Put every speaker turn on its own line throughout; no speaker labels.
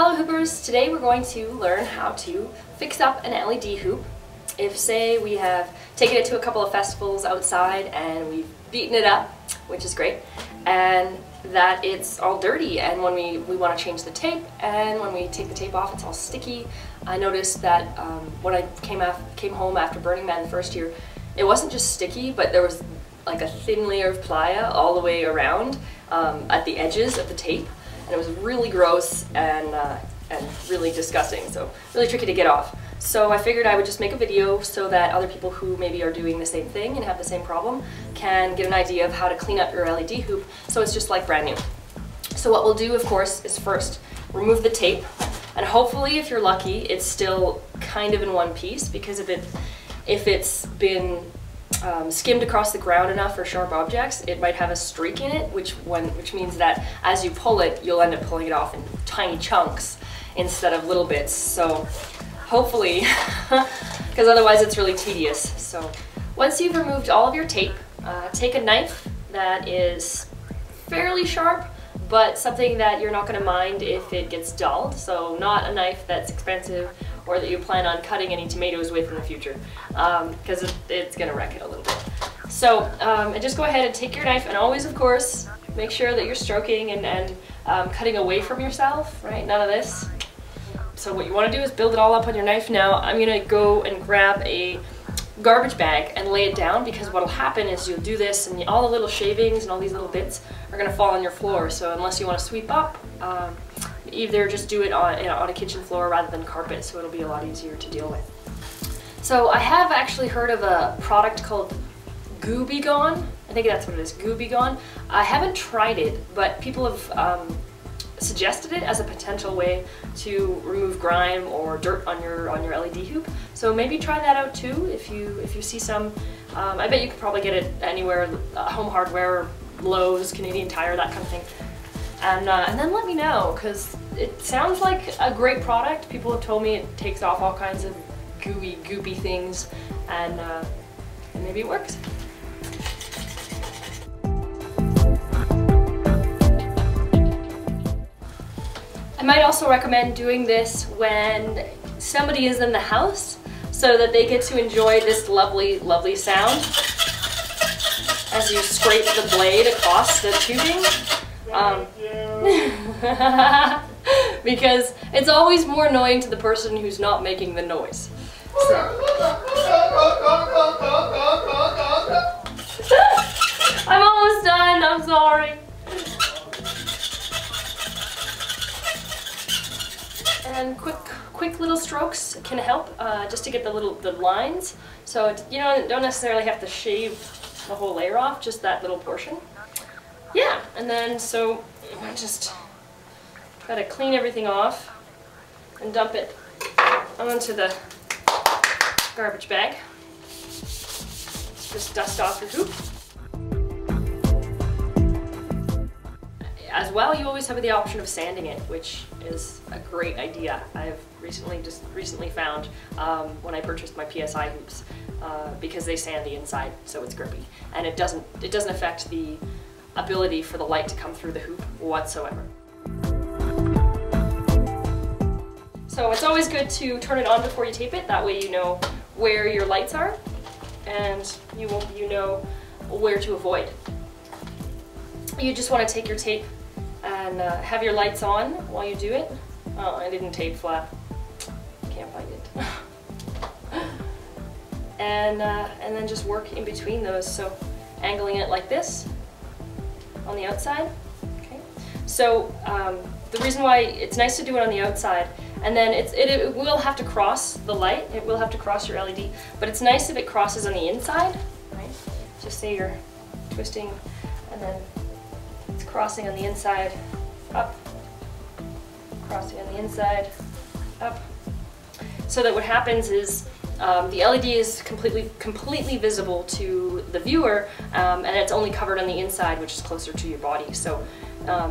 Hello Hoopers! Today we're going to learn how to fix up an LED hoop. If, say, we have taken it to a couple of festivals outside and we've beaten it up, which is great, and that it's all dirty, and when we want to change the tape, and when we take the tape off it's all sticky. I noticed that when I came home after Burning Man the first year, it wasn't just sticky, but there was like a thin layer of playa all the way around at the edges of the tape. And it was really gross and really disgusting, so really tricky to get off. So I figured I would just make a video so that other people who maybe are doing the same thing and have the same problem can get an idea of how to clean up your LED hoop so it's just like brand new. So what we'll do, of course, is first remove the tape, and hopefully, if you're lucky, it's still kind of in one piece, because if it's been skimmed across the ground enough for sharp objects, it might have a streak in it, which means that as you pull it, you'll end up pulling it off in tiny chunks instead of little bits. So hopefully, because otherwise it's really tedious. So once you've removed all of your tape, take a knife that is fairly sharp, but something that you're not going to mind if it gets dulled. So not a knife that's expensive or that you plan on cutting any tomatoes with in the future, because it's going to wreck it a little bit. So and just go ahead and take your knife, and always, of course, make sure that you're stroking and cutting away from yourself, right? None of this. So what you want to do is build it all up on your knife. Now I'm going to go and grab a garbage bag and lay it down, because what will happen is you'll do this and all the little shavings and all these little bits are going to fall on your floor. So unless you want to sweep up, either just do it on a kitchen floor rather than carpet, so it'll be a lot easier to deal with. So I have actually heard of a product called Gooby Gone. I think that's what it is, Gooby Gone. I haven't tried it, but people have suggested it as a potential way to remove grime or dirt on your LED hoop. So maybe try that out too if you see some. I bet you could probably get it anywhere, Home Hardware, Lowe's, Canadian Tire, that kind of thing. And then let me know, because it sounds like a great product. People have told me it takes off all kinds of gooey, goopy things, and maybe it works. I might also recommend doing this when somebody is in the house, so that they get to enjoy this lovely, lovely sound as you scrape the blade across the tubing. Because it's always more annoying to the person who's not making the noise. So. I'm almost done, I'm sorry. And quick little strokes can help, just to get the lines. So you don't necessarily have to shave the whole layer off, just that little portion. Yeah, and then so I just gotta clean everything off and dump it onto the garbage bag. Just dust off your hoop. As well, you always have the option of sanding it, which is a great idea. I've recently found when I purchased my PSI hoops, because they sand the inside, so it's grippy, and it doesn't affect the ability for the light to come through the hoop whatsoever. So it's always good to turn it on before you tape it. That way you know where your lights are, and you know where to avoid. You just want to take your tape and have your lights on while you do it. Oh, I didn't tape flat. Can't find it. And then just work in between those. So angling it like this on the outside. Okay. So the reason why it's nice to do it on the outside, and then it will have to cross the light. It will have to cross your LED, but it's nice if it crosses on the inside. Right? Just say you're twisting, and then it's crossing on the inside, up, crossing on the inside, up. So that what happens is the LED is completely visible to the viewer, and it's only covered on the inside, which is closer to your body. So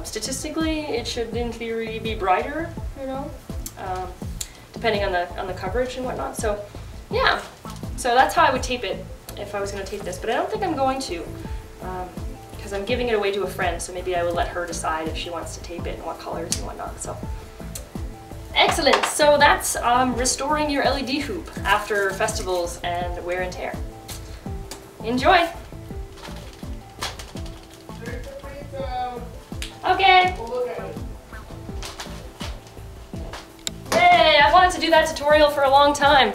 statistically, it should, in theory, be brighter, depending on the coverage and whatnot. So yeah, so that's how I would tape it if I was going to tape this, but I don't think I'm going to. Because I'm giving it away to a friend, so maybe I will let her decide if she wants to tape it and what colors and whatnot. So Excellent, so that's restoring your LED hoop after festivals and wear and tear. Enjoy! Okay! Yay, I wanted to do that tutorial for a long time.